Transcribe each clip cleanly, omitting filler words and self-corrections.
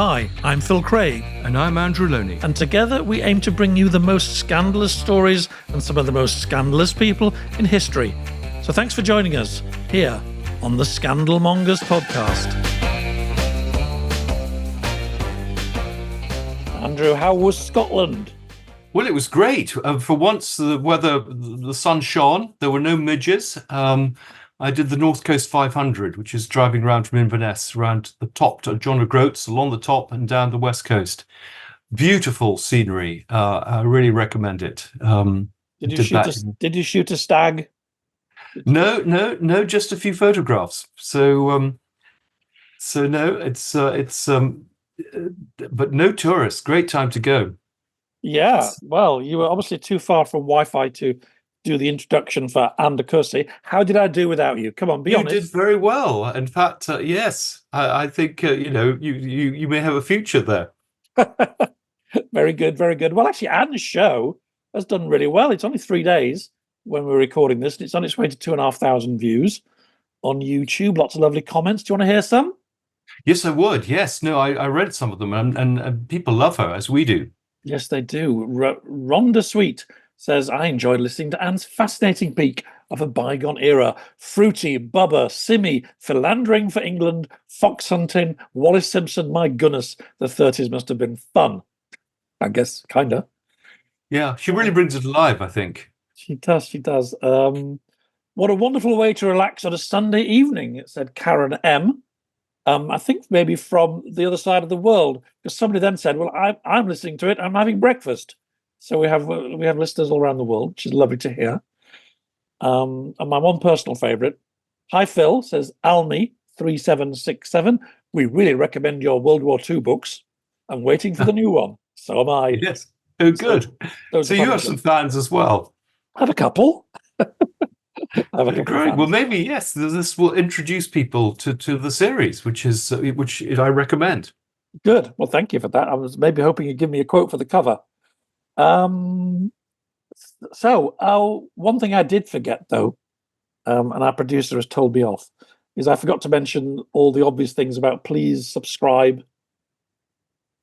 Hi, I'm Phil Craig. And I'm Andrew Loney. And together we aim to bring you the most scandalous stories and some of the most scandalous people in history. So thanks for joining us here on the Mongers podcast. Andrew, how was Scotland? Well, it was great. For once, the sun shone. There were no midges. I did the North Coast 500, which is driving around from Inverness, around the top to John O'Groats, along the top and down the west coast. Beautiful scenery. I really recommend it. Did you shoot a stag? No, just a few photographs. So no, but no tourists. Great time to go. Yeah, well, you were obviously too far from Wi-Fi to do the introduction for Anne Cussy. How did I do without you? Come on, be honest. You did very well. In fact, yes, I think you may have a future there. Very good, very good. Well, actually, Anne's show has done really well. It's only 3 days when we're recording this, and it's on its way to 2,500 views on YouTube. Lots of lovely comments. Do you want to hear some? Yes, I would. Yes, no, I read some of them, and people love her as we do. Yes, they do. Rhonda Sweet says, I enjoyed listening to Anne's fascinating peek of a bygone era. Fruity, Bubba, Simmy, philandering for England, fox hunting, Wallace Simpson. My goodness, the 30s must have been fun. I guess, kind of. Yeah, she really brings it alive, I think. She does. What a wonderful way to relax on a Sunday evening, it said Karen M. I think maybe from the other side of the world, because somebody then said, well, I'm listening to it, I'm having breakfast. So we have listeners all around the world, which is lovely to hear. And my one personal favourite, hi Phil, says Almy3767, we really recommend your World War II books. I'm waiting for the new one. So am I. Yes. Oh, good. So you have some fans as well. I have a couple. Great. Well, maybe yes. This will introduce people to the series, which I recommend. Good. Well, thank you for that. I was maybe hoping you'd give me a quote for the cover. One thing I did forget though, and our producer has told me off, is I forgot to mention all the obvious things about please subscribe,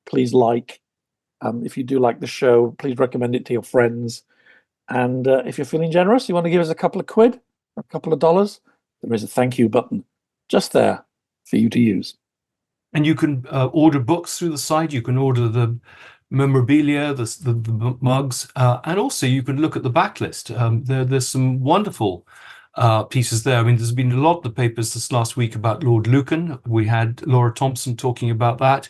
please like. If you do like the show, please recommend it to your friends. And if you're feeling generous, you want to give us a couple of quid, or a couple of dollars, there is a thank you button just there for you to use. And you can order books through the site. You can order the memorabilia, the mugs, and also you can look at the backlist. There's some wonderful pieces there. I mean, there's been a lot in the papers this last week about Lord Lucan. We had Laura Thompson talking about that.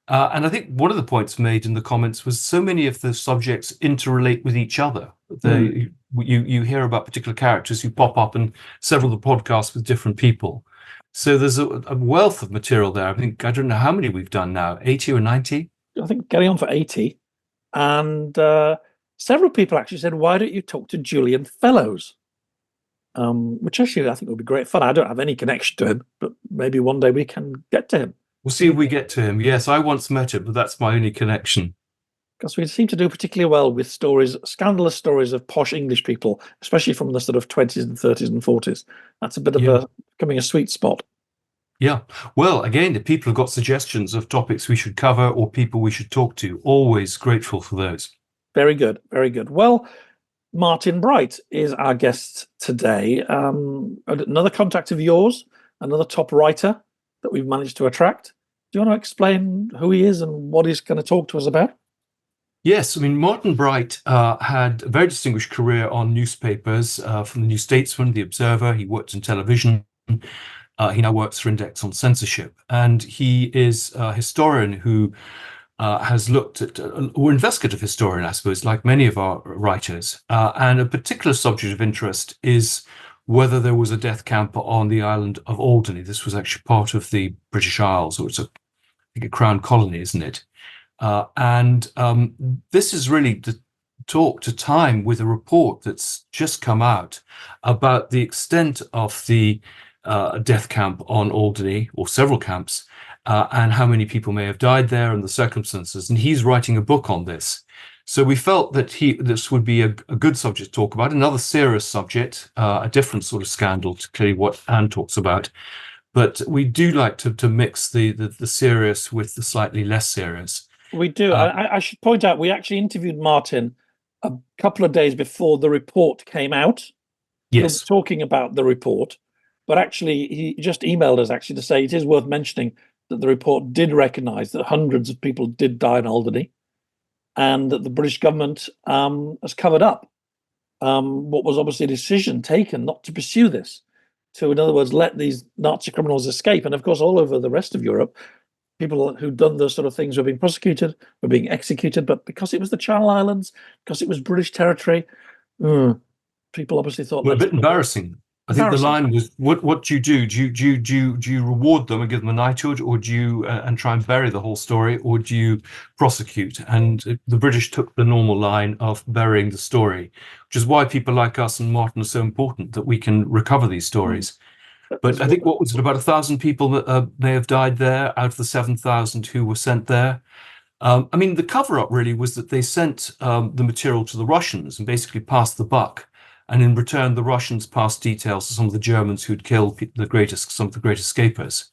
And I think one of the points made in the comments was so many of the subjects interrelate with each other. You hear about particular characters who pop up in several of the podcasts with different people. So there's a wealth of material there. I don't know how many we've done now, 80 or 90? I think getting on for 80. And several people actually said, why don't you talk to Julian Fellows? Which actually I think would be great fun. I don't have any connection to him, but maybe one day we can get to him. We'll see if we get to him. Yes, I once met him, but that's my only connection. Because we seem to do particularly well with stories, scandalous stories of posh English people, especially from the sort of 20s and 30s and 40s. That's a bit of becoming a sweet spot. Yeah. Well, again, if people have got suggestions of topics we should cover or people we should talk to, always grateful for those. Very good. Very good. Well, Martin Bright is our guest today. Another contact of yours, another top writer that we've managed to attract. Do you want to explain who he is and what he's going to talk to us about? Yes, I mean, Martin Bright had a very distinguished career on newspapers, from the New Statesman, The Observer. He worked in television. He now works for Index on censorship. And he is a historian who has looked at, or investigative historian, I suppose, like many of our writers. And a particular subject of interest is whether there was a death camp on the island of Alderney. This was actually part of the British Isles, or it's a crown colony, isn't it? This is really to talk to time with a report that's just come out about the extent of the death camp on Alderney, or several camps, and how many people may have died there and the circumstances. And he's writing a book on this. So we felt that this would be a good subject to talk about, another serious subject, a different sort of scandal to clearly what Anne talks about. but we do like to mix the serious with the slightly less serious. We do. I should point out, we actually interviewed Martin a couple of days before the report came out. He'll be Yes. talking about the report, but actually he just emailed us actually to say it is worth mentioning that the report did recognise that hundreds of people did die in Alderney, and that the British government has covered up what was obviously a decision taken not to pursue this, to, in other words, let these Nazi criminals escape. And of course, all over the rest of Europe, people who'd done those sort of things were being prosecuted, were being executed. But because it was the Channel Islands, because it was British territory, people obviously thought, Well, a let's bit embarrassing. I think the line was, what do you do? Do you reward them and give them a knighthood, or do you and try and bury the whole story, or do you prosecute? And the British took the normal line of burying the story, which is why people like us and Martin are so important, that we can recover these stories. But I think, what was it, about 1,000 people that may have died there out of the 7,000 who were sent there. I mean, the cover-up really was that they sent the material to the Russians and basically passed the buck. And in return, the Russians passed details to some of the Germans who'd killed some of the great escapers.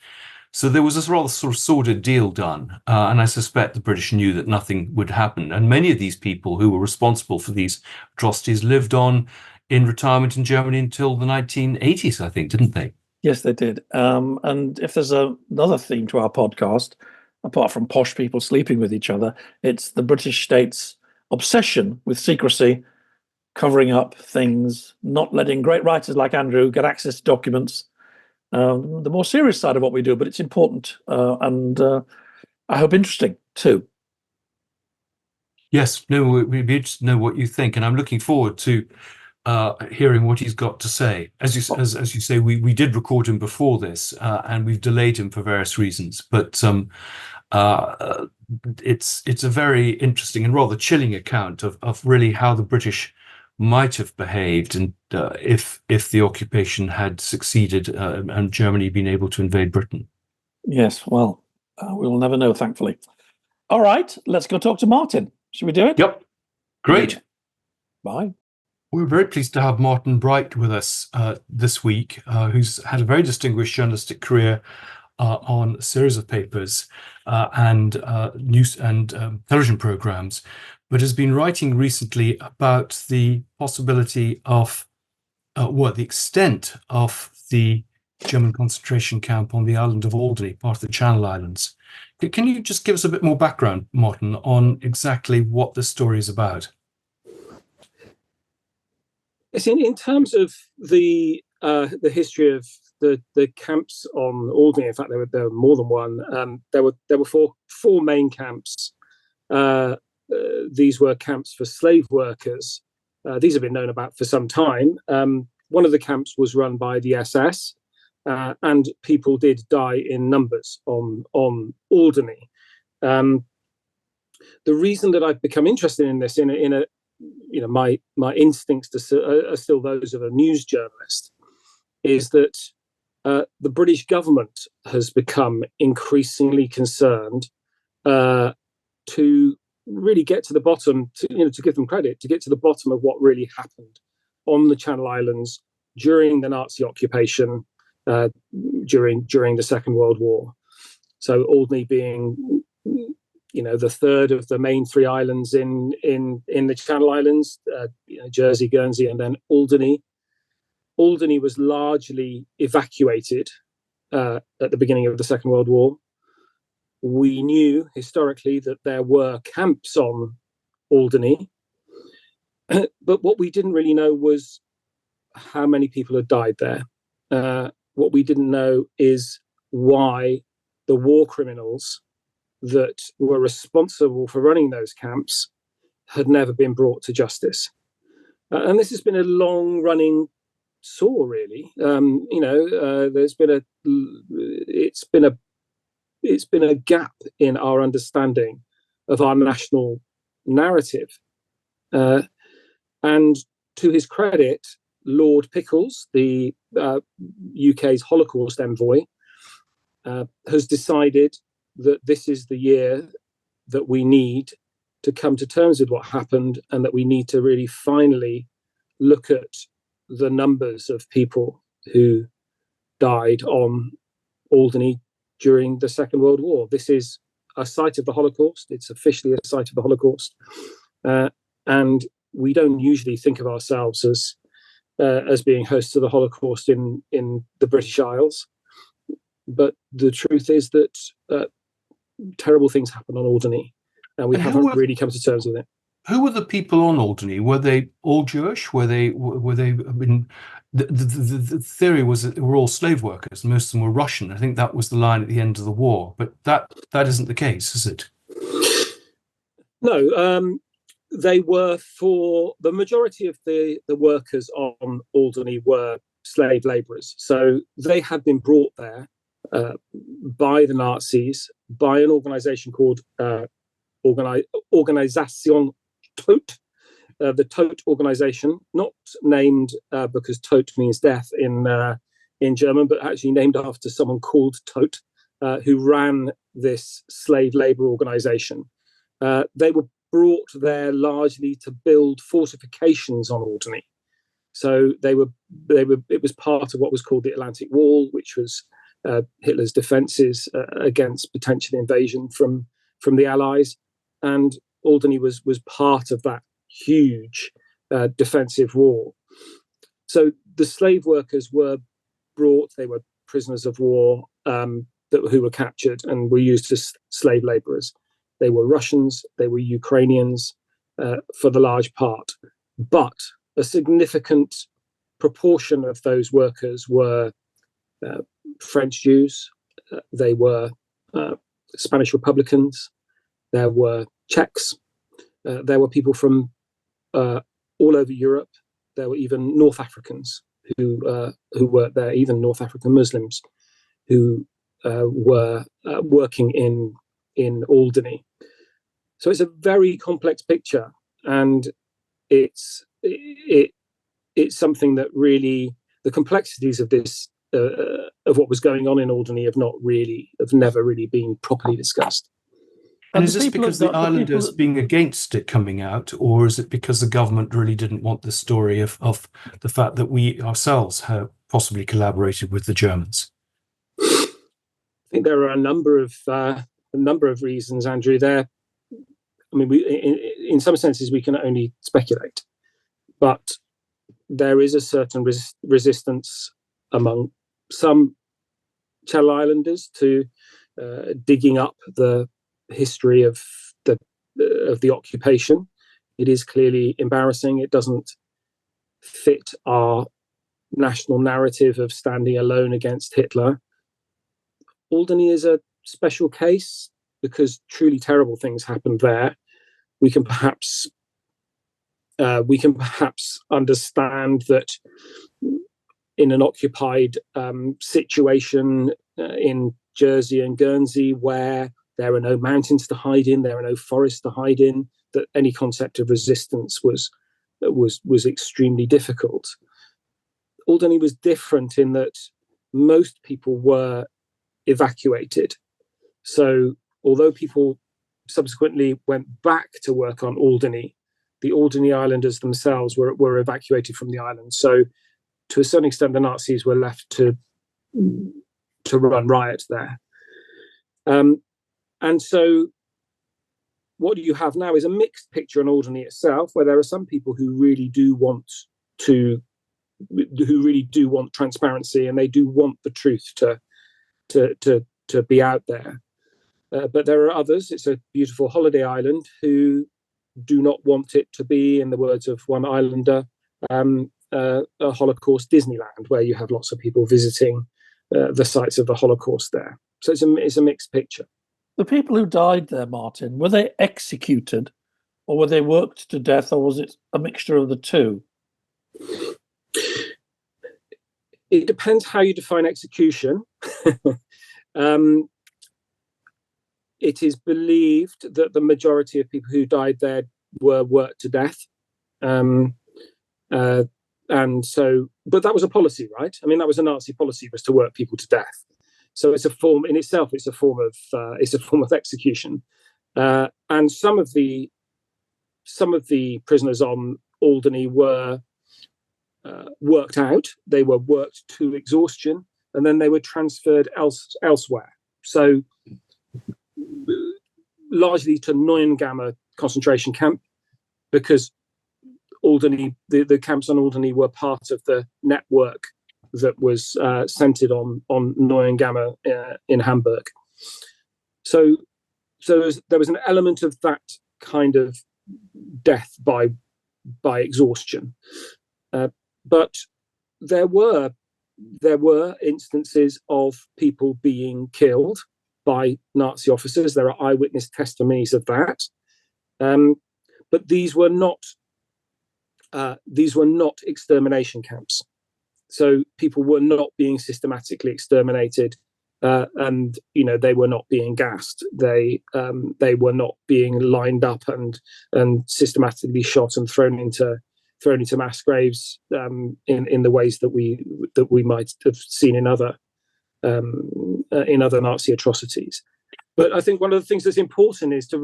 So there was this rather sort of sordid deal done. And I suspect the British knew that nothing would happen. And many of these people who were responsible for these atrocities lived on in retirement in Germany until the 1980s, I think, didn't they? Yes, they did. And if there's another theme to our podcast, apart from posh people sleeping with each other, it's the British state's obsession with secrecy, covering up things, not letting great writers like Andrew get access to documents. The more serious side of what we do, but it's important and I hope interesting too. Yes, no, we'd be interested to know what you think, and I'm looking forward to hearing what he's got to say. As you say, we did record him before this, and we've delayed him for various reasons. But it's a very interesting and rather chilling account of really how the British might have behaved, and if the occupation had succeeded and Germany been able to invade Britain. Yes, well, we will never know, thankfully. All right, let's go talk to Martin. Should we do it? Yep, great. Bye. We're very pleased to have Martin Bright with us this week, who's had a very distinguished journalistic career on a series of papers and news and television programs, but has been writing recently about the possibility of, the extent of the German concentration camp on the island of Alderney, part of the Channel Islands. Can you just give us a bit more background, Martin, on exactly what this story is about? Yes, in terms of the history of the camps on Alderney, in fact, there were more than one. There were four main camps. These were camps for slave workers. These have been known about for some time. One of the camps was run by the SS, and people did die in numbers on Alderney. The reason that I've become interested in this, my instincts are still those of a news journalist, is that the British government has become increasingly concerned to really get to the bottom, to give them credit, to get to the bottom of what really happened on the Channel Islands during the Nazi occupation, during the Second World War. So Alderney being, the third of the main three islands in the Channel Islands, Jersey, Guernsey, and then Alderney. Alderney was largely evacuated at the beginning of the Second World War. We knew historically that there were camps on Alderney, but what we didn't really know was how many people had died there. What we didn't know is why the war criminals that were responsible for running those camps had never been brought to justice. And this has been a long-running sore, really. It's been a gap in our understanding of our national narrative. And to his credit, Lord Pickles, the UK's Holocaust envoy, has decided that this is the year that we need to come to terms with what happened, and that we need to really finally look at the numbers of people who died on Alderney during the Second World War. This is a site of the Holocaust. It's officially a site of the Holocaust, and we don't usually think of ourselves as being hosts of the Holocaust in the British Isles. But the truth is that terrible things happen on Alderney, and we haven't really come to terms with it. Who were the people on Alderney? Were they all Jewish? Were they? I mean, the theory was that they were all slave workers. Most of them were Russian. I think that was the line at the end of the war. But that isn't the case, is it? No, they were, for the majority of the workers on Alderney were slave labourers. So they had been brought there by the Nazis, by an organisation called Organisation Tod, the Tod organisation, not named because Tod means death in German, but actually named after someone called Tod, who ran this slave labour organisation. They were brought there largely to build fortifications on Alderney. So it was part of what was called the Atlantic Wall, which was Hitler's defences against potential invasion from the Allies, and Alderney was part of that huge defensive wall. So the slave workers were brought; they were prisoners of war who were captured and were used as slave labourers. They were Russians, they were Ukrainians for the large part, but a significant proportion of those workers were French Jews, they were Spanish Republicans, there were Czechs, there were people from all over Europe, there were even North Africans who worked there, even North African Muslims who were working in Alderney. So it's a very complex picture, and it's something that really, the complexities of this of what was going on in Alderney have never really been properly discussed. And is this because the islanders being against it coming out, or is it because the government really didn't want the story of the fact that we ourselves have possibly collaborated with the Germans? I think there are a number of reasons, Andrew. I mean, in some senses, we can only speculate, but there is a certain resistance among some Channel Islanders to digging up the history of the occupation. It is clearly embarrassing. It doesn't fit our national narrative of standing alone against Hitler. Alderney is a special case because truly terrible things happened there. We can perhaps understand that in an occupied situation in Jersey and Guernsey, where there are no mountains to hide in, there are no forests to hide in, that any concept of resistance was extremely difficult. Alderney was different in that most people were evacuated. So although people subsequently went back to work on Alderney, the Alderney Islanders themselves were evacuated from the island. So to a certain extent, the Nazis were left to run riot there. And so what you have now is a mixed picture on Alderney itself, where there are some people who really do want transparency, and they do want the truth to be out there. But there are others, it's a beautiful holiday island, who do not want it to be, in the words of one islander, a Holocaust Disneyland, where you have lots of people visiting the sites of the Holocaust there. So it's a mixed picture. The people who died there, Martin, were they executed, or were they worked to death, or was it a mixture of the two? It depends how you define execution. It is believed that the majority of people who died there were worked to death. And so, but that was a policy, right? I mean, that was a Nazi policy, was to work people to death. So it's a form in itself. It's a form of execution. And some of the prisoners on Alderney were worked out. They were worked to exhaustion. and then they were transferred elsewhere. So largely to Neuengamme concentration camp, because Alderney, the camps on Alderney were part of the network that was centered on Neuengamme in Hamburg. So there was an element of that kind of death by exhaustion, but there were instances of people being killed by Nazi officers. There are eyewitness testimonies of that, but these were not extermination camps. So people were not being systematically exterminated, and they were not being gassed. They were not being lined up and systematically shot and thrown into mass graves in the ways that we might have seen in other Nazi atrocities. But I think one of the things that's important is to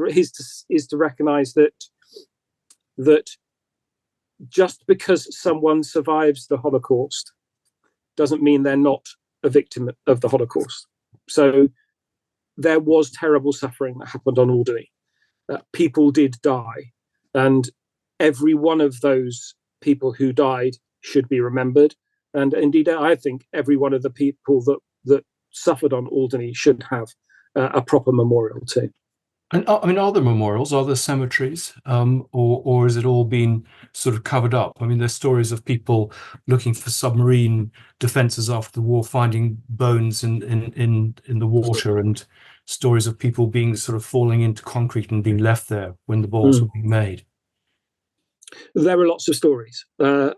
recognise that just because someone survives the Holocaust doesn't mean they're not a victim of the Holocaust. So there was terrible suffering that happened on Alderney. People did die, and every one of those people who died should be remembered. And indeed, I think every one of the people that suffered on Alderney should have a proper memorial too. And are there memorials? Are there cemeteries? Or is it all been sort of covered up? I mean, there's stories of people looking for submarine defenses after the war, finding bones in the water, and stories of people being sort of falling into concrete and being left there when the balls were being made. There are lots of stories. There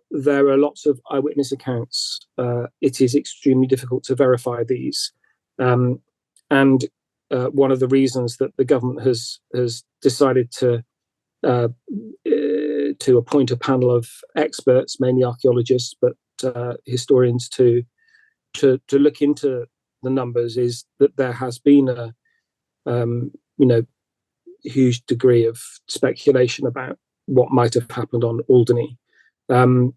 are lots of eyewitness accounts. It is extremely difficult to verify these. And one of the reasons that the government has decided to appoint a panel of experts, mainly archaeologists, but historians, to look into the numbers is that there has been a huge degree of speculation about what might have happened on Alderney, and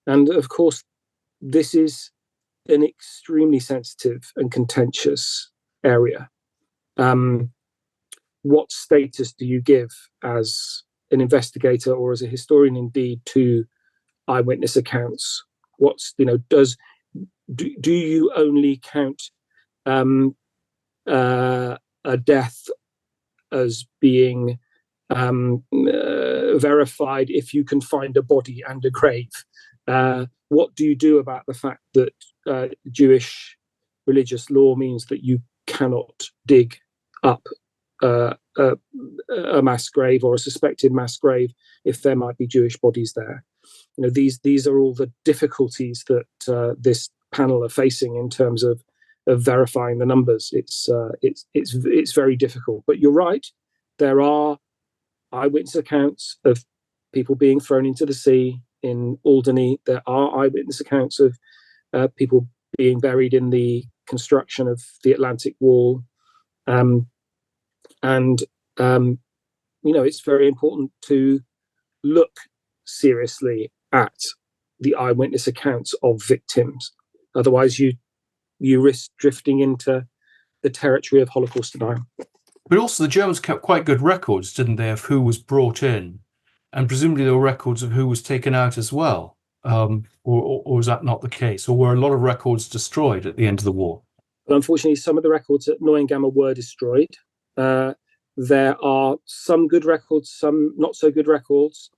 of course, this is an extremely sensitive and contentious area. What status do you give as an investigator or as a historian, indeed, to eyewitness accounts? Do you only count a death as being verified if you can find a body and a grave? What do you do about the fact that Jewish religious law means that you cannot dig up a mass grave or a suspected mass grave if there might be Jewish bodies there? These are all the difficulties that this panel are facing in terms of verifying the numbers. It's very difficult. But you're right, there are eyewitness accounts of people being thrown into the sea in Alderney. There are eyewitness accounts of people being buried in the construction of the Atlantic Wall, it's very important to look seriously at the eyewitness accounts of victims. Otherwise, you risk drifting into the territory of Holocaust denial. But also, the Germans kept quite good records, didn't they, of who was brought in, and presumably there were records of who was taken out as well. Or is that not the case? Or were a lot of records destroyed at the end of the war? But unfortunately, some of the records at Neuengamme were destroyed. There are some good records, some not so good records.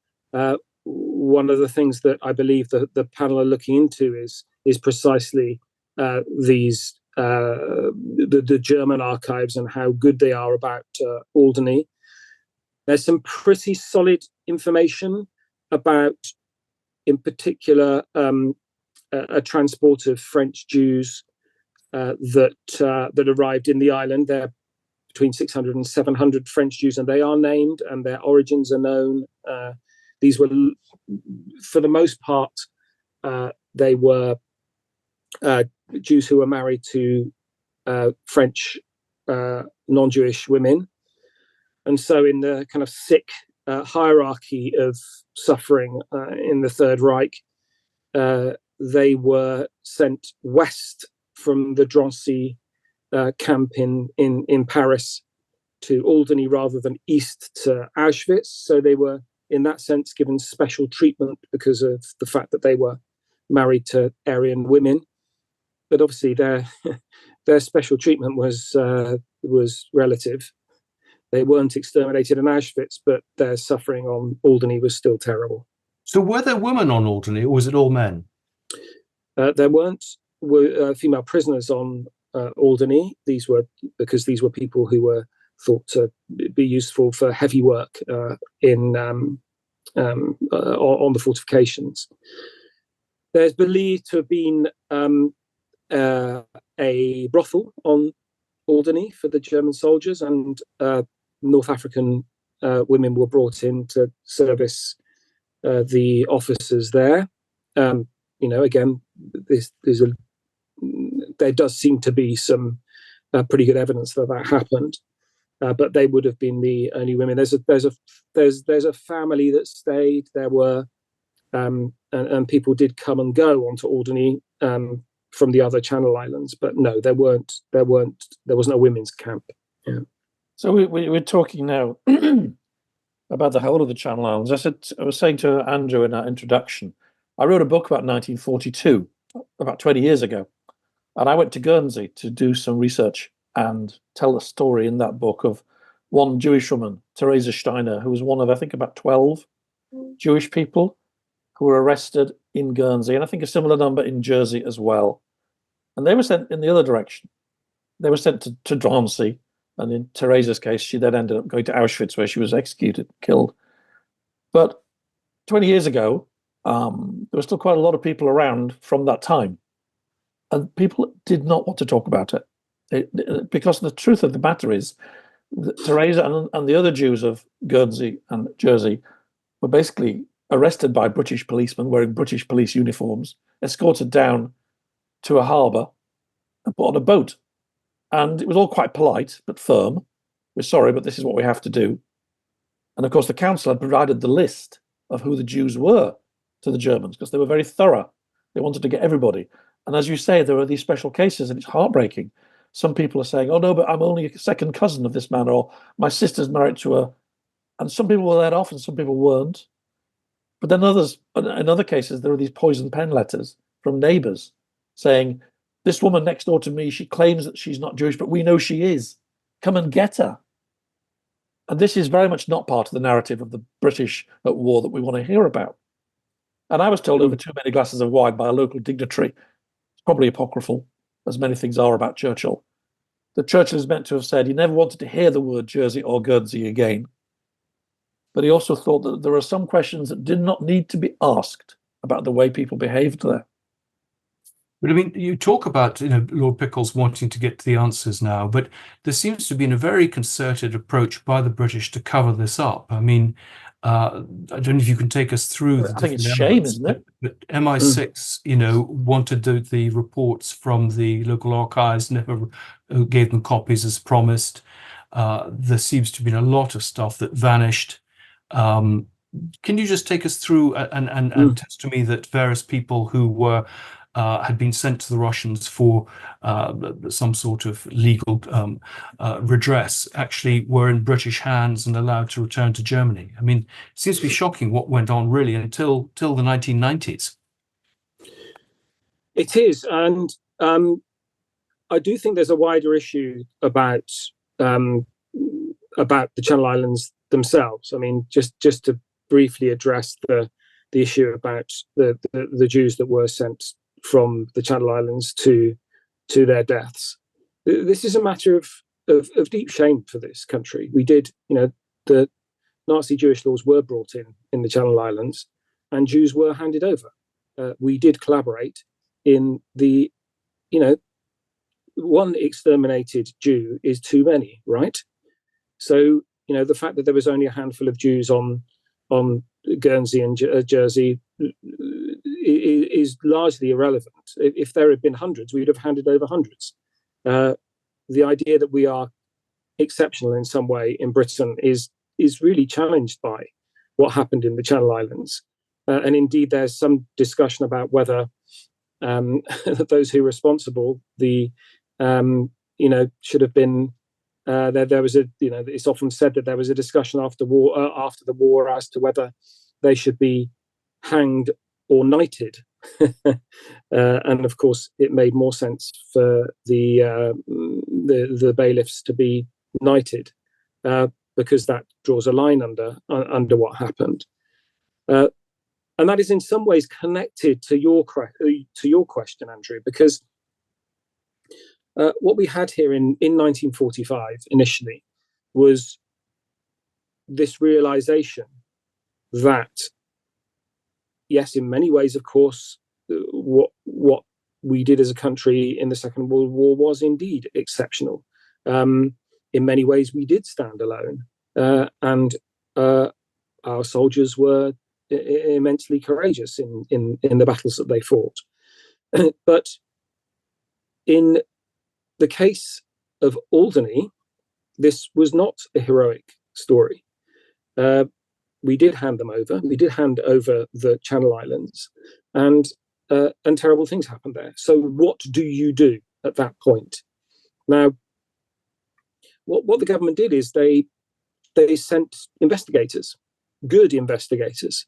One of the things that I believe the panel are looking into is precisely these the German archives and how good they are about Alderney. There's some pretty solid information about, in particular, a transport of French Jews that arrived in the island. There are between 600 and 700 French Jews, and they are named, and their origins are known. These were, for the most part, they were Jews who were married to French non-Jewish women. And so in the kind of sick hierarchy of suffering in the Third Reich, they were sent west from the Drancy camp in Paris to Alderney rather than east to Auschwitz. So they were, in that sense, given special treatment because of the fact that they were married to Aryan women. But obviously, their special treatment was relative. They weren't exterminated in Auschwitz, but their suffering on Alderney was still terrible. So were there women on Alderney, or was it all men? There weren't female prisoners on Alderney. These were people who were thought to be useful for heavy work on the fortifications. There's believed to have been a brothel on Alderney for the German soldiers, and North African women were brought in to service the officers there. Again, there does seem to be some pretty good evidence that happened, but they would have been the only women. There's a family that stayed. There were and people did come and go onto Alderney from the other Channel Islands, but no, there wasn't a women's camp. Yeah. So we're talking now about the whole of the Channel Islands. I was saying to Andrew in our introduction, I wrote a book about 1942, about 20 years ago, and I went to Guernsey to do some research and tell a story in that book of one Jewish woman, Teresa Steiner, who was one of, I think, about 12 Jewish people who were arrested in Guernsey, and I think a similar number in Jersey as well. And they were sent in the other direction. They were sent to Drancy, and in Teresa's case, she then ended up going to Auschwitz, where she was executed, killed. But 20 years ago, there were still quite a lot of people around from that time, and people did not want to talk about it, because the truth of the matter is that Teresa and the other Jews of Guernsey and Jersey were basically arrested by British policemen wearing British police uniforms, escorted down to a harbour and put on a boat. And it was all quite polite but firm. We're sorry, but this is what we have to do. And of course, the council had provided the list of who the Jews were to the Germans because they were very thorough. They wanted to get everybody. And as you say, there are these special cases, and it's heartbreaking. Some people are saying, oh, no, but I'm only a second cousin of this man, or my sister's married to a... And some people were let off and some people weren't. But then in other cases, there are these poison pen letters from neighbours saying, this woman next door to me, she claims that she's not Jewish, but we know she is. Come and get her. And this is very much not part of the narrative of the British at war that we want to hear about. And I was told over too many glasses of wine by a local dignitary, it's probably apocryphal, as many things are about Churchill, that Churchill is meant to have said he never wanted to hear the word Jersey or Guernsey again. But he also thought that there are some questions that did not need to be asked about the way people behaved there. But I mean, you talk about, Lord Pickles wanting to get to the answers now, but there seems to have been a very concerted approach by the British to cover this up. I mean, I don't know if you can take us through the I think it's different shame, elements, isn't it? But MI6, wanted the reports from the local archives, never gave them copies as promised. There seems to have been a lot of stuff that vanished. Can you just take us through and test to me that various people who were had been sent to the Russians for some sort of legal redress actually were in British hands and allowed to return to Germany? I mean, it seems to be shocking what went on really until the 1990s. It is, and I do think there's a wider issue about the Channel Islands themselves. I mean, just to briefly address the issue about the Jews that were sent from the Channel Islands to their deaths. This is a matter of deep shame for this country. We did, the Nazi Jewish laws were brought in the Channel Islands, and Jews were handed over. We did collaborate in the, one exterminated Jew is too many, right? So, the fact that there was only a handful of Jews on Guernsey and Jersey is largely irrelevant. If there had been hundreds, we'd have handed over hundreds. The idea that we are exceptional in some way in Britain is really challenged by what happened in the Channel Islands. And indeed, there's some discussion about whether those who were responsible, should have been. There was it's often said that there was a discussion after the war as to whether they should be hanged or knighted. And of course, it made more sense for the bailiffs to be knighted, because that draws a line under what happened. And that is in some ways connected to your question, Andrew, because what we had here in 1945 initially was this realization that, yes, in many ways, of course, what we did as a country in the Second World War was indeed exceptional. In many ways, we did stand alone, and our soldiers were immensely courageous in the battles that they fought. But in the case of Alderney, this was not a heroic story. We did hand them over. We did hand over the Channel Islands, and terrible things happened there. So what do you do at that point? Now, what the government did is they sent investigators, good investigators.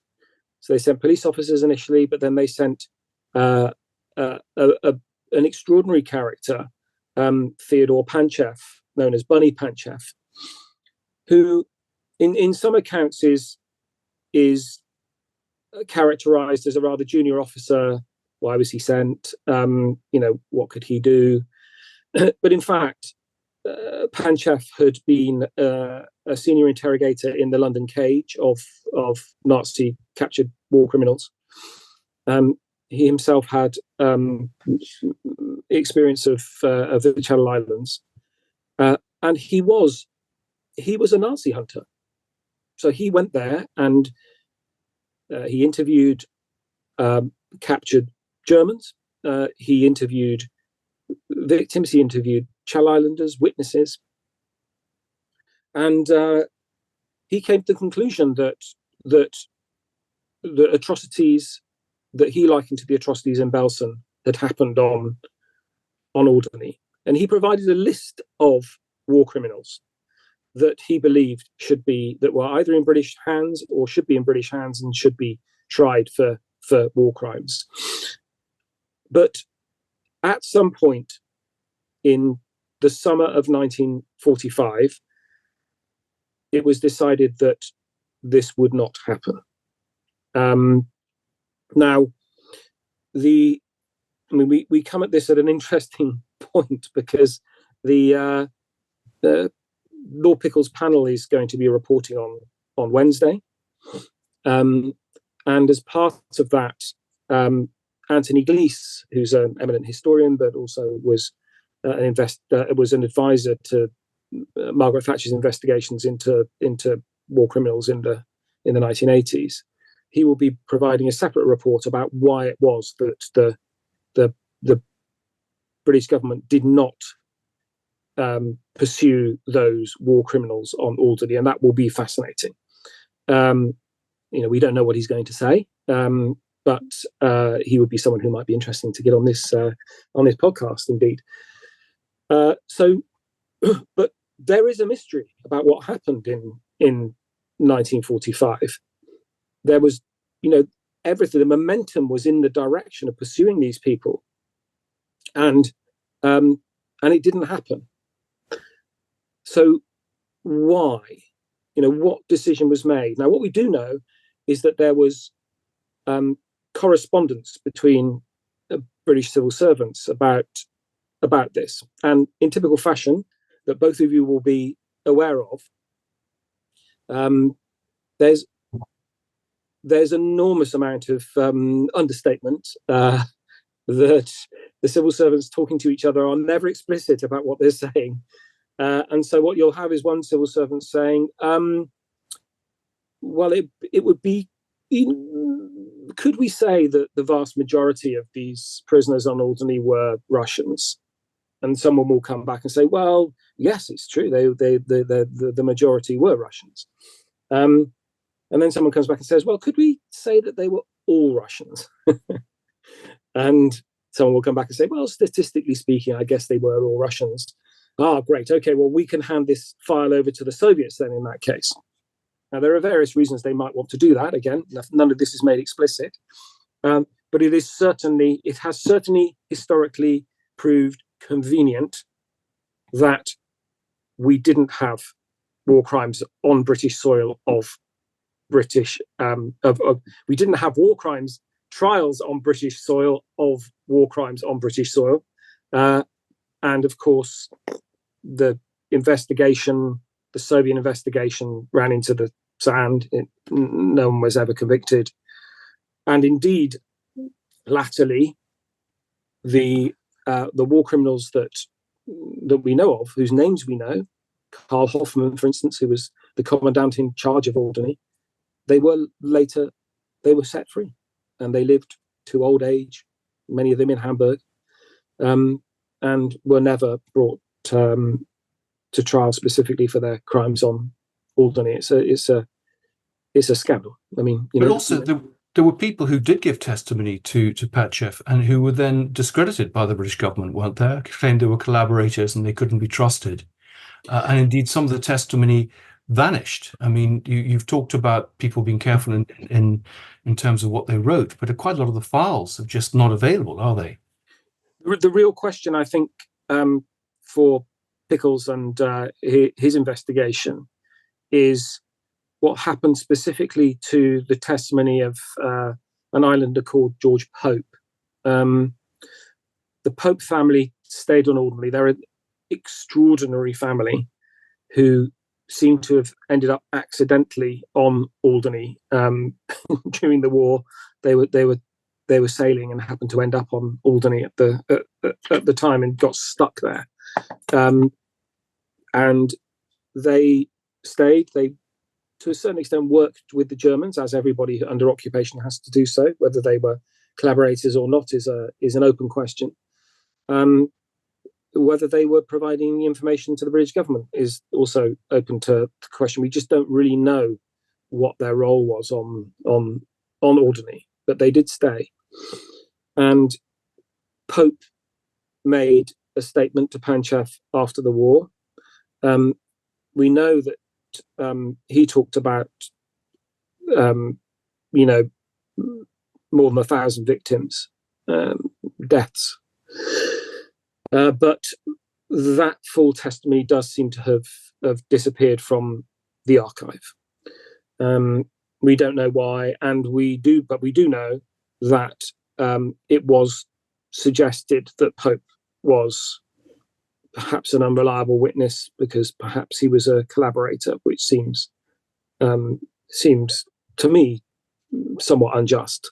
So they sent police officers initially, but then they sent an extraordinary character, Theodore Panchev, known as Bunny Panchev, who in some accounts is characterized as a rather junior officer. Why was he sent? What could he do? But in fact, Panchev had been a senior interrogator in the London cage of Nazi captured war criminals. He himself had experience of the Channel Islands, and he was a Nazi hunter. So he went there and he interviewed captured Germans. He interviewed victims. He interviewed Channel Islanders, witnesses, and he came to the conclusion that the atrocities that he likened to the atrocities in Belsen had happened on Alderney, and he provided a list of war criminals that he believed that were either in British hands or should be in British hands and should be tried for war crimes. But at some point in the summer of 1945, it was decided that this would not happen. Now, we come at this at an interesting point, because the Lord Pickle's panel is going to be reporting on Wednesday, and as part of that, Anthony Glees, who's an eminent historian but also was an advisor to Margaret Thatcher's investigations into war criminals in the 1980s. He will be providing a separate report about why it was that the British government did not pursue those war criminals on Alderney, and that will be fascinating. We don't know what he's going to say, but he would be someone who might be interesting to get on this podcast, indeed. But there is a mystery about what happened in 1945. There was, everything. The momentum was in the direction of pursuing these people, and it didn't happen. So why? What decision was made? Now, what we do know is that there was correspondence between British civil servants about this, and in typical fashion that both of you will be aware of, there's enormous amount of understatement that the civil servants talking to each other are never explicit about what they're saying. And so what you'll have is one civil servant saying, well, it would be, could we say that the vast majority of these prisoners on Alderney were Russians? And someone will come back and say, well, yes, it's true. The majority were Russians. And then someone comes back and says, well, could we say that they were all Russians? And someone will come back and say, well, statistically speaking, I guess they were all Russians. Ah, great. Okay, well, we can hand this file over to the Soviets then in that case. Now, there are various reasons they might want to do that. Again, none of this is made explicit. But it has certainly historically proved convenient that we didn't have war crimes on British soil we didn't have war crimes trials on British soil of war crimes on British soil. And of course, the Soviet investigation ran into the sand. No one was ever convicted. And indeed, latterly, the war criminals that we know of, whose names we know, Karl Hoffman, for instance, who was the commandant in charge of Alderney, they were set free, and they lived to old age, many of them in Hamburg, and were never brought to trial specifically for their crimes on Alderney. It's a scandal. I mean, but also there were people who did give testimony to Pachev and who were then discredited by the British government, weren't there? Claimed they were collaborators and they couldn't be trusted. And indeed, some of the testimony vanished. I mean, you've talked about people being careful in terms of what they wrote, but quite a lot of the files are just not available, are they? The real question, I think, for Pickles and his investigation is what happened specifically to the testimony of an islander called George Pope. The Pope family stayed on Alderney. They're an extraordinary family who seem to have ended up accidentally on Alderney during the war. They were sailing and happened to end up on Alderney at the time and got stuck there. And they stayed. They, to a certain extent, worked with the Germans, as everybody under occupation has to do so. Whether they were collaborators or not is an open question. Whether they were providing information to the British government is also open to question. We just don't really know what their role was on Alderney, but they did stay. And Pope made a statement to Panchev after the war. We know that he talked about, more than 1,000 victims, deaths. But that full testimony does seem to have disappeared from the archive. We don't know why, but we do know that it was suggested that Pope was perhaps an unreliable witness because perhaps he was a collaborator, which seems to me somewhat unjust.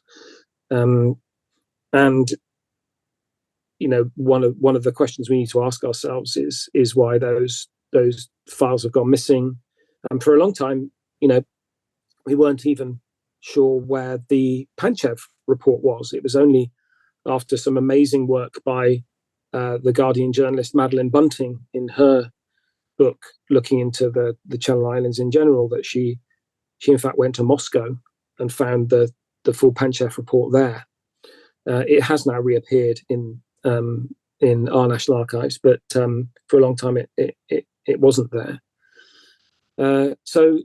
And one of the questions we need to ask ourselves is why those files have gone missing. And for a long time, we weren't even sure where the Panchev report was. It was only after some amazing work by the Guardian journalist Madeleine Bunting in her book looking into the Channel Islands in general that she in fact went to Moscow and found the full Panchev report there. It has now reappeared in our National Archives, but for a long time it wasn't there. So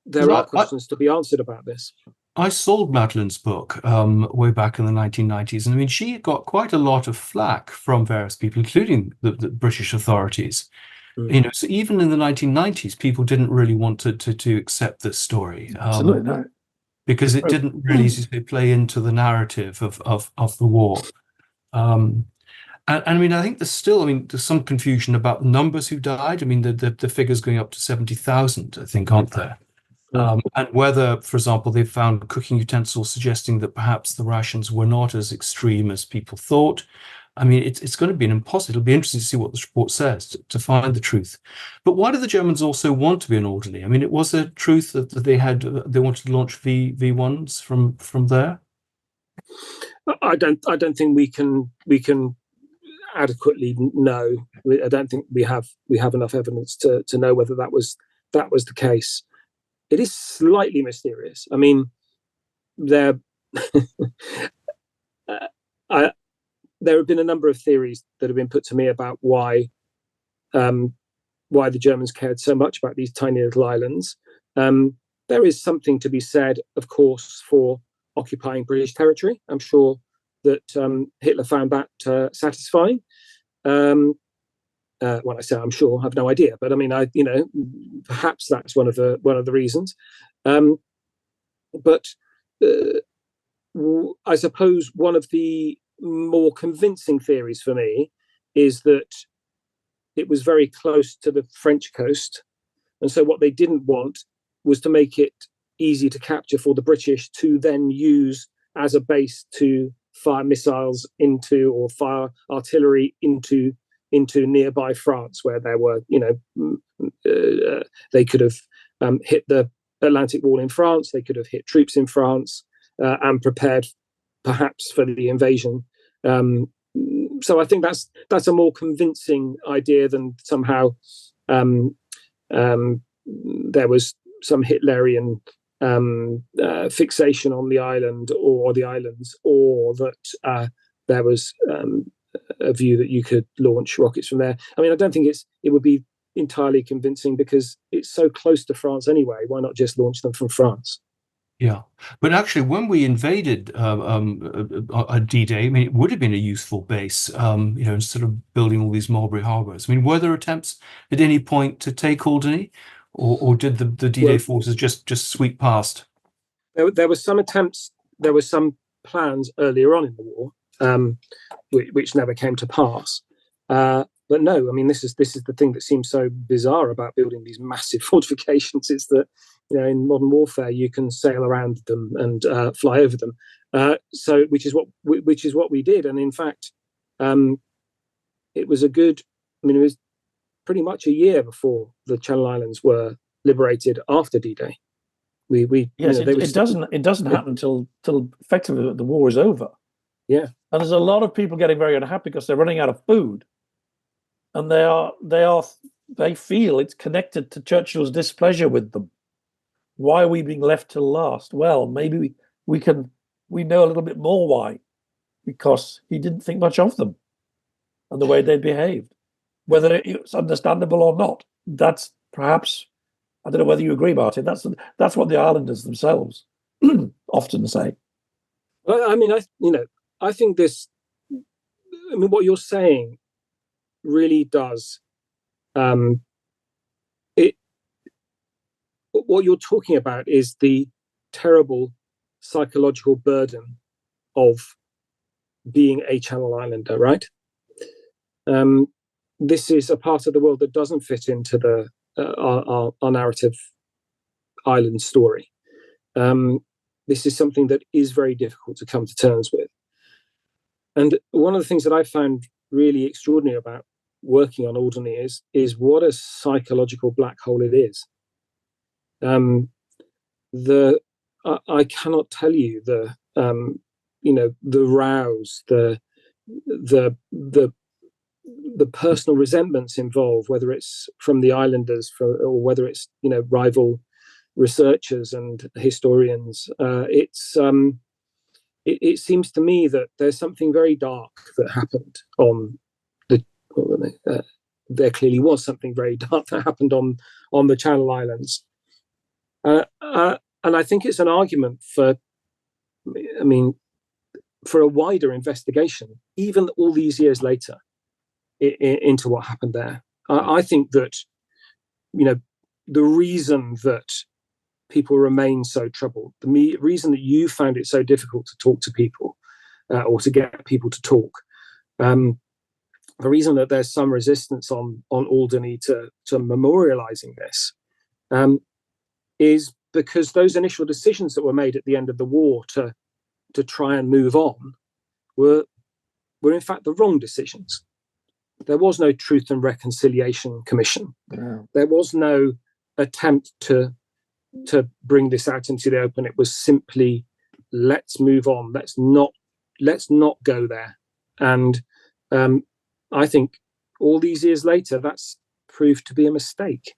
there are questions to be answered about this. I sold Madeleine's book way back in the 1990s, and I mean, she got quite a lot of flack from various people, including the British authorities. So even in the 1990s, people didn't really want to accept this story. Absolutely no. Because it didn't really, as you say, play into the narrative of the war. And I mean, I think there's some confusion about the numbers who died. I mean, the figures going up to 70,000, I think, aren't there? And whether, for example, they found cooking utensils suggesting that perhaps the rations were not as extreme as people thought. I mean, it's going to be it'll be interesting to see what the report says to find the truth. But why do the Germans also want to be an Alderney? I mean, it was a truth that they wanted to launch V1s from there. I don't think we can adequately know. I don't think we have enough evidence to know whether that was the case. It is slightly mysterious. I mean, there have been a number of theories that have been put to me about why the Germans cared so much about these tiny little islands. There is something to be said, of course, for occupying British territory. I'm sure that Hitler found that satisfying. When I say I'm sure, I have no idea, but I mean, perhaps that's one of the reasons. But I suppose one of the more convincing theories for me is that it was very close to the French coast, and so what they didn't want was to make it easy to capture for the British to then use as a base to fire missiles into, or fire artillery into nearby France, where there were, they could have hit the Atlantic Wall in France, they could have hit troops in France, and prepared perhaps for the invasion. So I think that's a more convincing idea than somehow there was some Hitlerian fixation on the island or the islands, or that there was a view that you could launch rockets from there. I mean, I don't think it would be entirely convincing because it's so close to France anyway. Why not just launch them from France? Yeah, but actually, when we invaded D-Day, I mean, it would have been a useful base, instead of building all these mulberry harbors. I mean, were there attempts at any point to take Alderney, or did the D-Day forces just sweep past? There were some attempts. There were some plans earlier on in the war, which never came to pass. But no, I mean, this is the thing that seems so bizarre about building these massive fortifications. It's that, in modern warfare you can sail around them and fly over them. So which is what we did. And in fact, it was it was pretty much a year before the Channel Islands were liberated after D-Day. It doesn't happen till effectively the war is over. Yeah, and there's a lot of people getting very unhappy because they're running out of food, and they feel it's connected to Churchill's displeasure with them. Why are we being left till last? Well, maybe we know a little bit more why, because he didn't think much of them and the way they behaved, whether it's understandable or not. That's perhaps, I don't know whether you agree, Martin. That's what the islanders themselves often say. Well, I mean, I think this. I mean, what you're saying really does. What you're talking about is the terrible psychological burden of being a Channel Islander, right? This is a part of the world that doesn't fit into our narrative island story. This is something that is very difficult to come to terms with. And one of the things that I found really extraordinary about working on Alderney is what a psychological black hole it is. I cannot tell you the rows, the personal resentments involved, whether it's from the islanders or whether it's rival researchers and historians. It seems to me that there's something very dark that happened on the. There clearly was something very dark that happened on the Channel Islands. And I think it's an argument for a wider investigation, even all these years later, into what happened there. I think that, the reason that people remain so troubled, the reason that you found it so difficult to talk to people or to get people to talk, the reason that there's some resistance on Alderney to memorializing this, is because those initial decisions that were made at the end of the war to try and move on were in fact the wrong decisions. There was no Truth and Reconciliation Commission. Yeah. There was no attempt to bring this out into the open. It was simply, let's move on. Let's not go there. And I think all these years later, that's proved to be a mistake.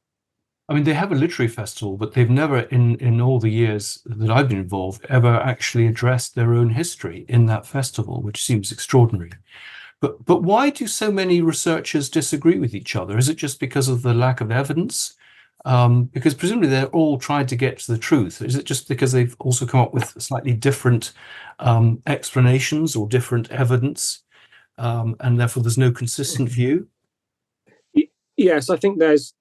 I mean, they have a literary festival, but they've never, in all the years that I've been involved, ever actually addressed their own history in that festival, which seems extraordinary. But why do so many researchers disagree with each other? Is it just because of the lack of evidence? Because presumably they're all trying to get to the truth. Is it just because they've also come up with slightly different explanations or different evidence, and therefore there's no consistent view? Yes, I think there's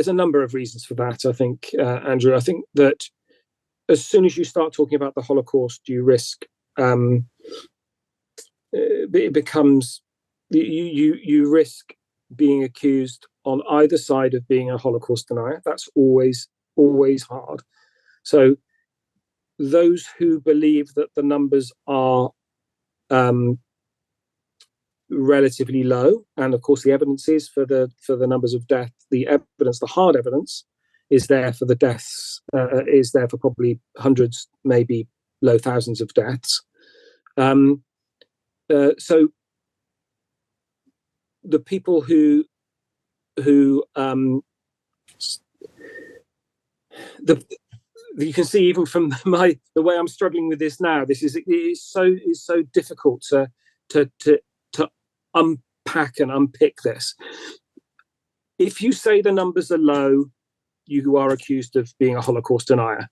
a number of reasons for that. I think, Andrew, I think that as soon as you start talking about the Holocaust, you risk it becomes you risk being accused on either side of being a Holocaust denier. That's always hard. So those who believe that the numbers are relatively low, and of course the evidence is for the numbers of death, the hard evidence is there for the deaths, is there for probably hundreds, maybe low thousands of deaths. So the people who you can see even from the way I'm struggling with this now, this is so difficult to unpack and unpick this. If you say the numbers are low, you are accused of being a Holocaust denier.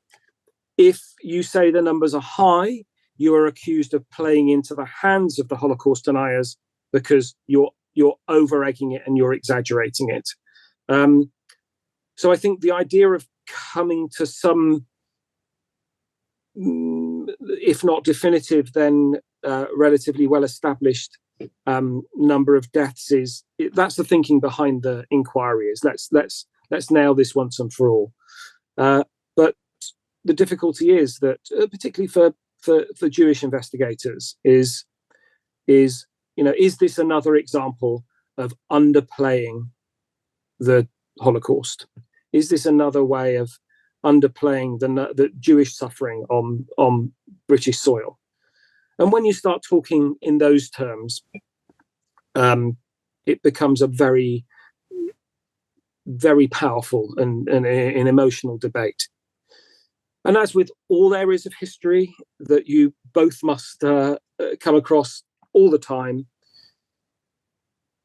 If you say the numbers are high, you are accused of playing into the hands of the Holocaust deniers because you're over-egging it and you're exaggerating it. So I think the idea of coming to some, if not definitive, then relatively well-established number of deaths that's the thinking behind the inquiry. Is let's nail this once and for all. But the difficulty is that, particularly for Jewish investigators, is this another example of underplaying the Holocaust? Is this another way of underplaying the Jewish suffering on British soil? And when you start talking in those terms, it becomes a very, very powerful and an emotional debate. And as with all areas of history that you both must come across all the time,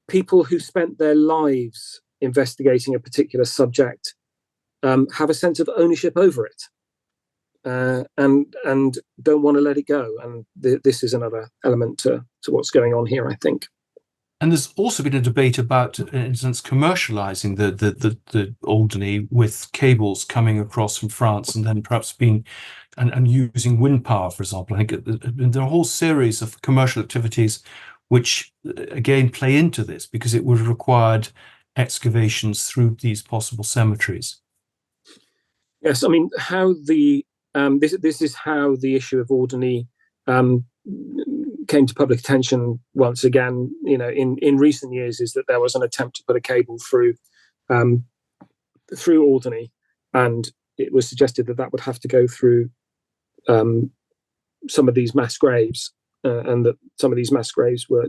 people who spent their lives investigating a particular subject have a sense of ownership over it. And don't want to let it go. And this is another element to what's going on here, I think. And there's also been a debate about, in instance, commercializing the Alderney with cables coming across from France and then perhaps being and using wind power, for example. I think there are a whole series of commercial activities which, again, play into this because it would have required excavations through these possible cemeteries. Yes, I mean, how this is how the issue of Alderney came to public attention once again, in recent years, is that there was an attempt to put a cable through Alderney, and it was suggested that would have to go through some of these mass graves, and that some of these mass graves were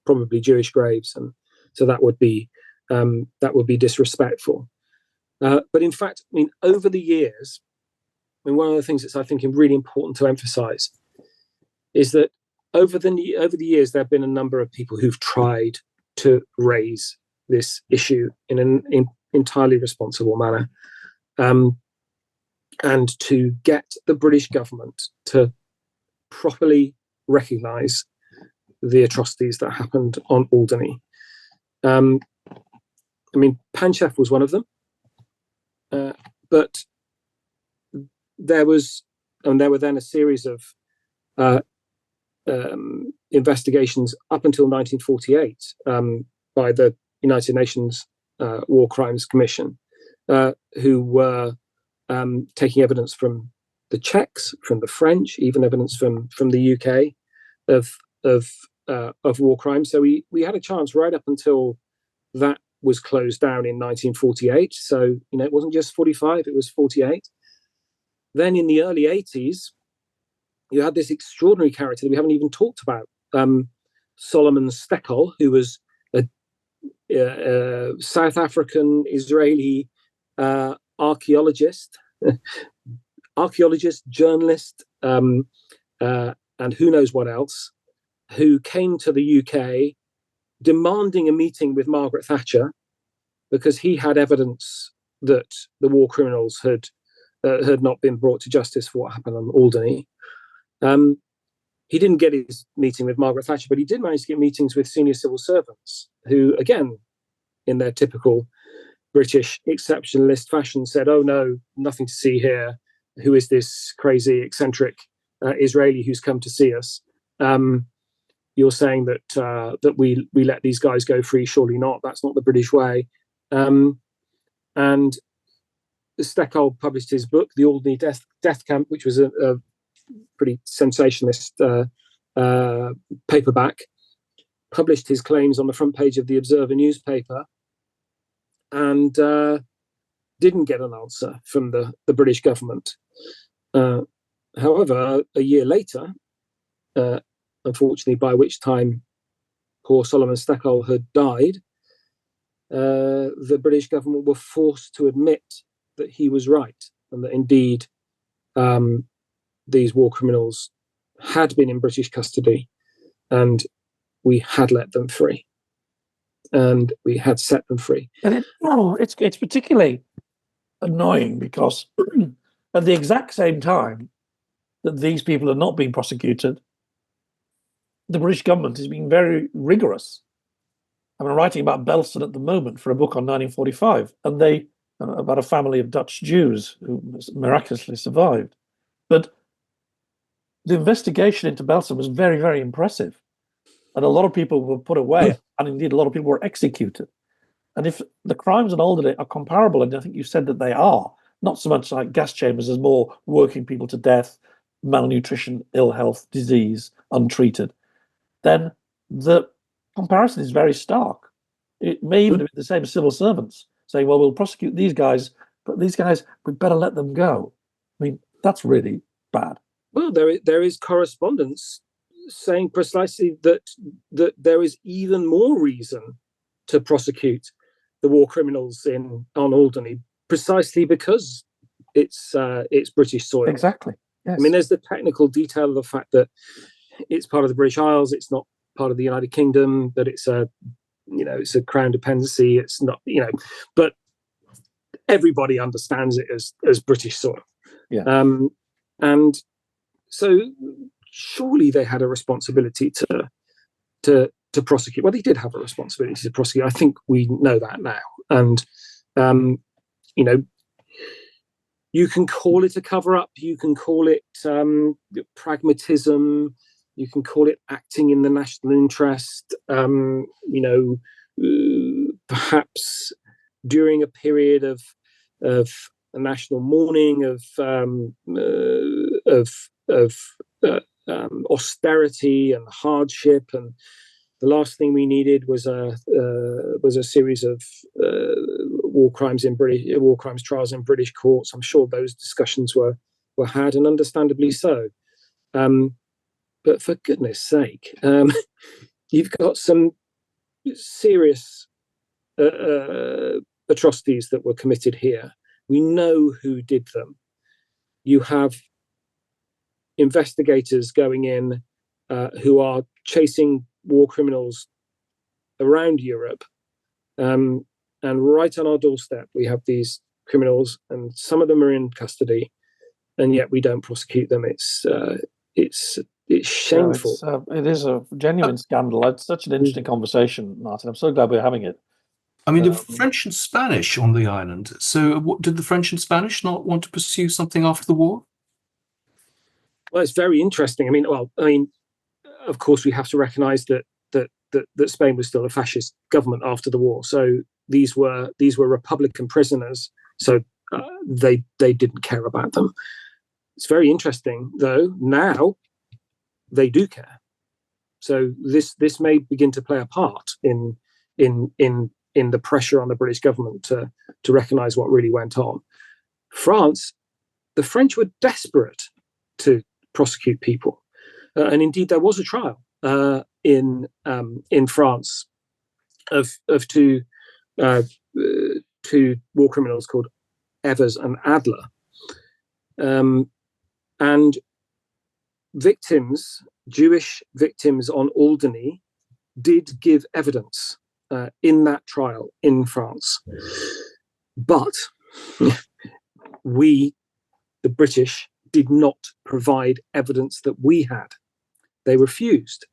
probably Jewish graves, and so that would be disrespectful. But in fact, I mean, over the years, one of the things that's, I think, really important to emphasize is that over the years, there have been a number of people who've tried to raise this issue in an entirely responsible manner, and to get the British government to properly recognise the atrocities that happened on Alderney. I mean, Panchef was one of them, but there were then a series of investigations up until 1948 by the United Nations War Crimes Commission, who were taking evidence from the Czechs, from the French, even evidence from the UK of war crimes. So we had a chance right up until that was closed down in 1948. So it wasn't just 45; it was 48. Then in the early 80s, you had this extraordinary character that we haven't even talked about, Solomon Steckel, who was South African Israeli archaeologist, journalist, and who knows what else, who came to the UK demanding a meeting with Margaret Thatcher because he had evidence that the war criminals had not been brought to justice for what happened on Alderney. He didn't get his meeting with Margaret Thatcher, but he did manage to get meetings with senior civil servants who, again, in their typical British exceptionalist fashion, said, "Oh no, nothing to see here. Who is this crazy, eccentric Israeli who's come to see us? You're saying that we let these guys go free? Surely not. That's not the British way." And Steckel published his book, The Alderney Death Camp, which was a pretty sensationalist paperback. Published his claims on the front page of the Observer newspaper, and didn't get an answer from the British government. However, a year later, unfortunately, by which time poor Solomon Steckel had died, the British government were forced to admit that he was right, and that indeed these war criminals had been in British custody, and we had let them free, and we had set them free. And it's particularly annoying because at the exact same time that these people are not being prosecuted, the British government is being very rigorous. I'm writing about Belsen at the moment for a book on 1945, and about a family of Dutch Jews who miraculously survived. But the investigation into Belsen was very, very impressive. And a lot of people were put away, and indeed a lot of people were executed. And if the crimes in Alderney are comparable, and I think you said that they are, not so much like gas chambers as more working people to death, malnutrition, ill health, disease, untreated, then the comparison is very stark. It may even be the same as civil servants saying, well, we'll prosecute these guys, but these guys, we'd better let them go. I mean, that's really bad. Well, there is correspondence saying precisely that there is even more reason to prosecute the war criminals on Alderney, precisely because it's British soil. Exactly. Yes. I mean, there's the technical detail of the fact that it's part of the British Isles, it's not part of the United Kingdom, that it's a crown dependency. It's not, but everybody understands it as British soil. Yeah. And so surely they had a responsibility to prosecute. Well, they did have a responsibility to prosecute. I think we know that now. And you can call it a cover-up. You can call it pragmatism. You can call it acting in the national interest. Perhaps during a period of a national mourning of austerity and hardship, and the last thing we needed was a series of war crimes trials in British courts. I'm sure those discussions were had, and understandably so. But for goodness sake, you've got some serious atrocities that were committed here. We know who did them. You have investigators going in who are chasing war criminals around Europe, and right on our doorstep we have these criminals, and some of them are in custody, and yet we don't prosecute them. It's shameful. It is a genuine scandal. It's such an interesting conversation, Martin. I'm so glad we're having it. I mean, the French and Spanish on the island. So did the French and Spanish not want to pursue something after the war? Well, it's very interesting. Of course, we have to recognise that Spain was still a fascist government after the war. So these were Republican prisoners. So they didn't care about them. It's very interesting, though. Now they do care. So this may begin to play a part in the pressure on the British government to recognise what really went on. France, the French were desperate to prosecute people, and indeed there was a trial in France of two war criminals called Evers and Adler, and Jewish victims on Alderney, did give evidence in that trial in France, but we, the British, did not provide evidence that we had. They refused.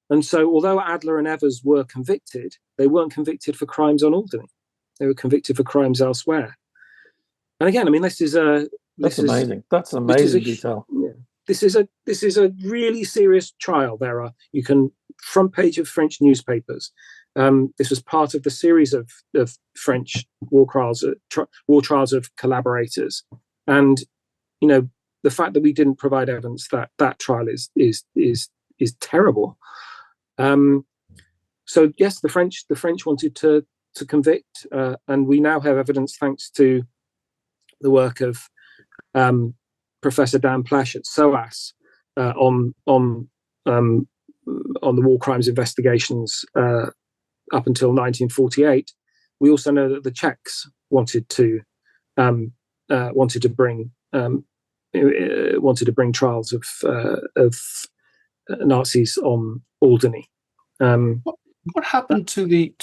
And so, although Adler and Evers were convicted, they weren't convicted for crimes on Alderney. They were convicted for crimes elsewhere. And again, I mean, that's amazing. That's an amazing detail. Yeah, this is a really serious trial. You can front page of French newspapers. This was part of the series of French war trials of collaborators, and the fact that we didn't provide evidence that trial is terrible. So yes, the French wanted to convict, and we now have evidence thanks to the work of Professor Dan Plash at SOAS on the war crimes investigations up until 1948. We also know that the Czechs wanted to bring trials of Nazis on Alderney. What happened to the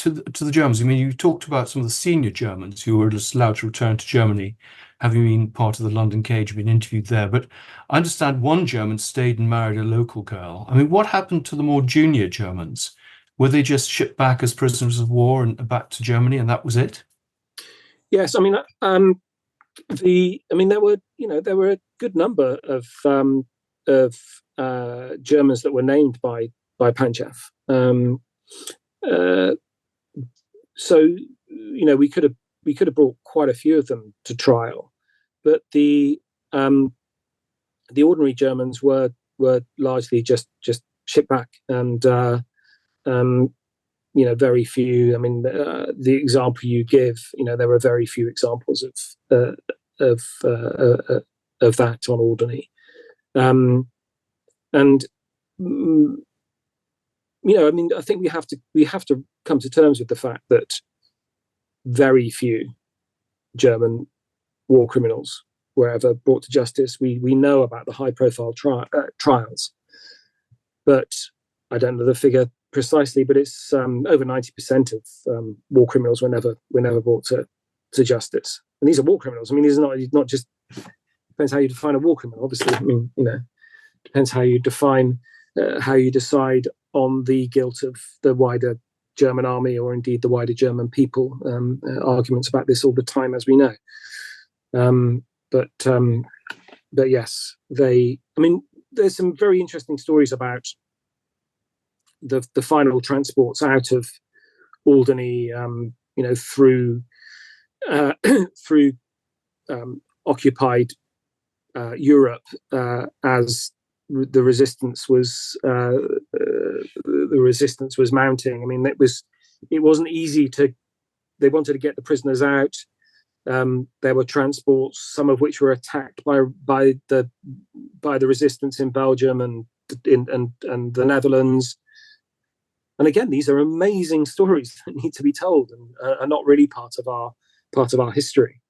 Germans? I mean, you talked about some of the senior Germans who were just allowed to return to Germany, having been part of the London Cage, been interviewed there. But I understand one German stayed and married a local girl. I mean, what happened to the more junior Germans? Were they just shipped back as prisoners of war and back to Germany, and that was it? Yes, I mean, there were a good number of Germans that were named by Panchev. So we could have brought quite a few of them to trial, but the ordinary Germans were largely just shipped back, and very few. I mean, the example you give, there were very few examples of that on Alderney, and I mean, I think we have to come to terms with the fact that very few German war criminals were ever brought to justice. We know about the high-profile trials, but I don't know the figure precisely. But it's over 90% of war criminals were never brought to justice. And these are war criminals. I mean, these are not just. Depends how you define a war criminal. Obviously, I mean, depends how you define how you decide on the guilt of the wider German army, or indeed the wider German people. Arguments about this all the time, as we know. But yes, I mean, there's some very interesting stories about the final transports out of Alderney, through occupied Europe, as the resistance was mounting. I mean, it wasn't easy they wanted to get the prisoners out. There were transports, some of which were attacked by the resistance in Belgium and the Netherlands. And again, these are amazing stories that need to be told and are not really part of our history.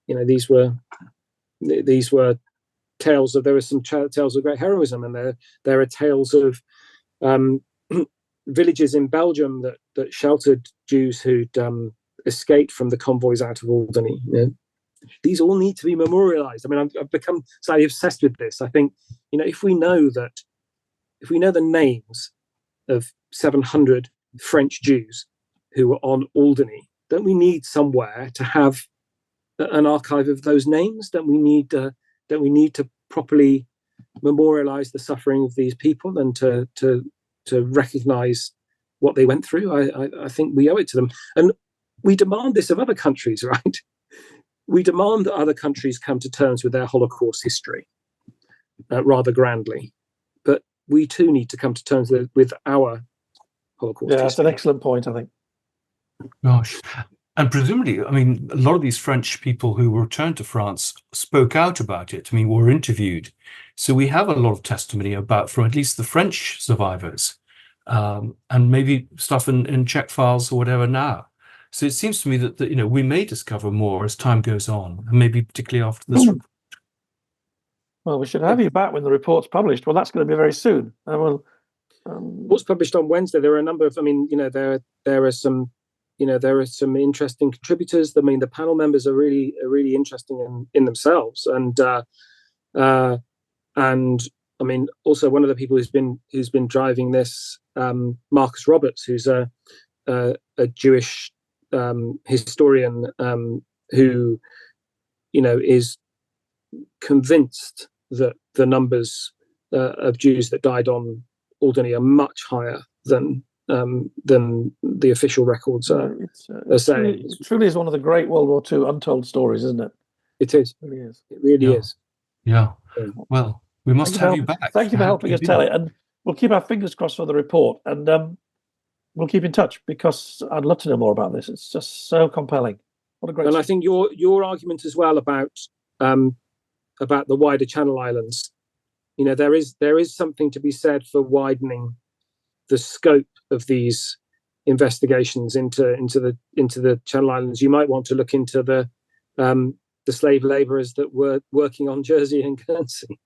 These were tales of. There were some tales of great heroism, and there are tales of villages in Belgium that sheltered Jews who'd escaped from the convoys out of Alderney. These all need to be memorialized. I mean, I've become slightly obsessed with this. I think, if we know the names of 700 French Jews who were on Alderney, don't we need somewhere to have an archive of those names? Don't we need to properly memorialize the suffering of these people and to recognize what they went through? I think we owe it to them, and we demand this of other countries, right? We demand that other countries come to terms with their Holocaust history rather grandly, but we too need to come to terms with our Holocaust history. That's an excellent point, I think. Gosh. And presumably, I mean, a lot of these French people who returned to France spoke out about it. I mean, were interviewed. So we have a lot of testimony from at least the French survivors and maybe stuff in Czech files or whatever now. So it seems to me that we may discover more as time goes on, and maybe particularly after this report. Well, we should have you back when the report's published. Well, that's going to be very soon. What's published on Wednesday? There are a number of. I mean, there are some. There are some interesting contributors. I mean, the panel members are really interesting in themselves, and I mean, also one of the people who's been driving this, Marcus Roberts, who's a Jewish historian who, is convinced that the numbers of Jews that died on Alderney are much higher than the official records are saying. It truly is one of the great World War II untold stories, isn't it? It is. It really is. It really is. Yeah. Well, we must have you back. Thank you for helping us tell it, and we'll keep our fingers crossed for the report, and we'll keep in touch, because I'd love to know more about this. It's just so compelling. What a great! And I think your argument as well about the wider Channel Islands, there is something to be said for widening the scope of these investigations into the Channel Islands. You might want to look into the slave labourers that were working on Jersey and Guernsey.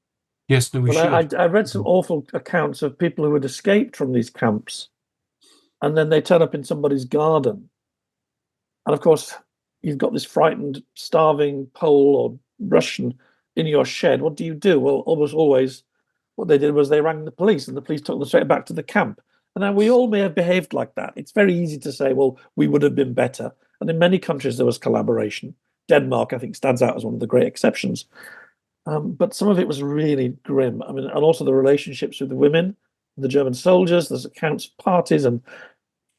Yes, no, we should. I read some awful accounts of people who had escaped from these camps, and then they turn up in somebody's garden. And of course, you've got this frightened, starving Pole or Russian in your shed. What do you do? Well, almost always what they did was they rang the police, and the police took them straight back to the camp. And now we all may have behaved like that. It's very easy to say, well, we would have been better. And in many countries, there was collaboration. Denmark, I think, stands out as one of the great exceptions. But some of it was really grim. I mean, and also the relationships with the women, the German soldiers. There's accounts of parties and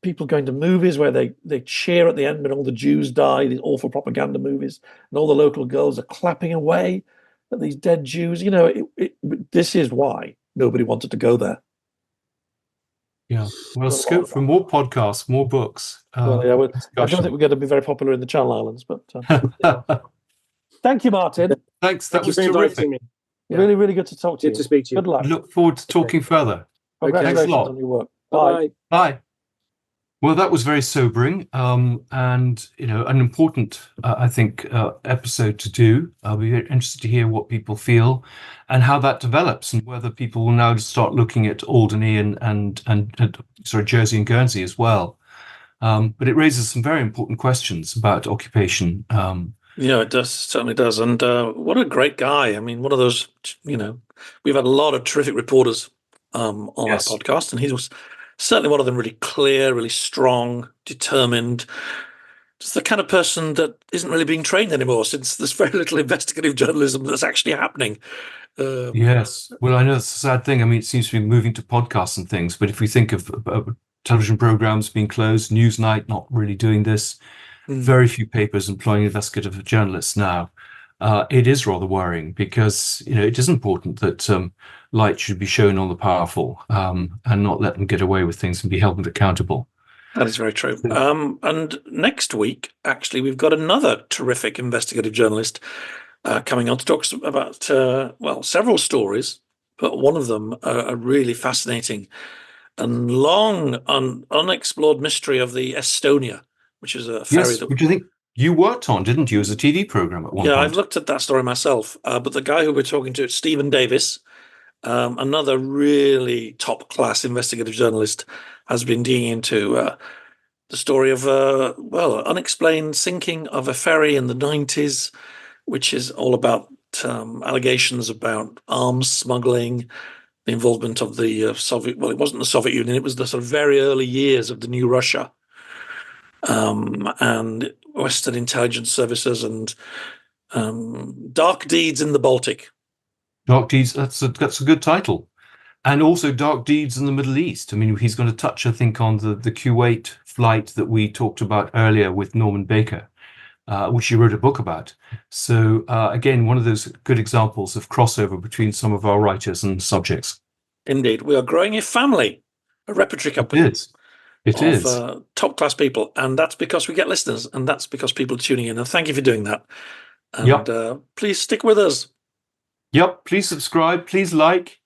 people going to movies where they cheer at the end when all the Jews die, these awful propaganda movies, and all the local girls are clapping away at these dead Jews. This is why nobody wanted to go there. Yeah. Well, scope for more podcasts, more books. I don't think we're going to be very popular in the Channel Islands, but thank you, Martin. Thanks. That was terrific. terrific. Yeah. Really, really good to talk to you. Good to speak to you. Good luck. Look forward to talking further. Congratulations on your work. Bye. Bye. Well, that was very sobering, and an important, I think, episode to do. I'll be very interested to hear what people feel and how that develops, and whether people will now start looking at Alderney and Jersey and Guernsey as well. But it raises some very important questions about occupation. It does, certainly does. And what a great guy. I mean, one of those, we've had a lot of terrific reporters on our podcast, and he was certainly one of them, really clear, really strong, determined. Just the kind of person that isn't really being trained anymore, since there's very little investigative journalism that's actually happening. Yes. Well, I know it's a sad thing. I mean, it seems to be moving to podcasts and things, but if we think of television programs being closed, Newsnight not really doing this, very few papers employing investigative journalists now, it is rather worrying, because it is important that light should be shown on the powerful, and not let them get away with things and be held accountable. That is very true. And next week, actually, we've got another terrific investigative journalist coming on to talk about several stories, but one of them a really fascinating and long unexplored mystery of the Estonia, which is a ferry which I think you worked on, didn't you, as a TV program at one point? Yeah, I've looked at that story myself. But the guy who we're talking to, Stephen Davis, another really top-class investigative journalist, has been digging into the story of unexplained sinking of a ferry in the 90s, which is all about allegations about arms smuggling, the involvement of the Soviet. Well, it wasn't the Soviet Union; it was the sort of very early years of the new Russia. And Western intelligence services and dark deeds in the Baltic. Dark deeds, that's a good title. And also dark deeds in the Middle East. I mean, he's going to touch, I think, on the Kuwait flight that we talked about earlier with Norman Baker, which he wrote a book about. So again, one of those good examples of crossover between some of our writers and subjects. Indeed. We are growing a family, a repertory company. It is. Top-class people, and that's because we get listeners, and that's because people are tuning in, and thank you for doing that. And please stick with us. Yep, please subscribe, please like,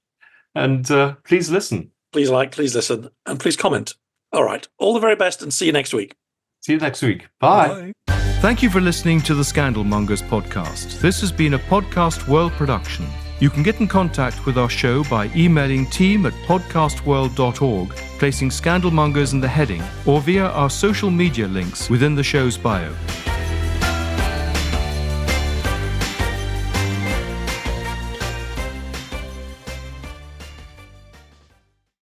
and please listen. Please like, please listen, and please comment. All right. All the very best, and see you next week. See you next week. Bye. Thank you for listening to the Scandal Mongers podcast. This has been a Podcast World production. You can get in contact with our show by emailing team@podcastworld.org, placing Scandal Mongers in the heading, or via our social media links within the show's bio.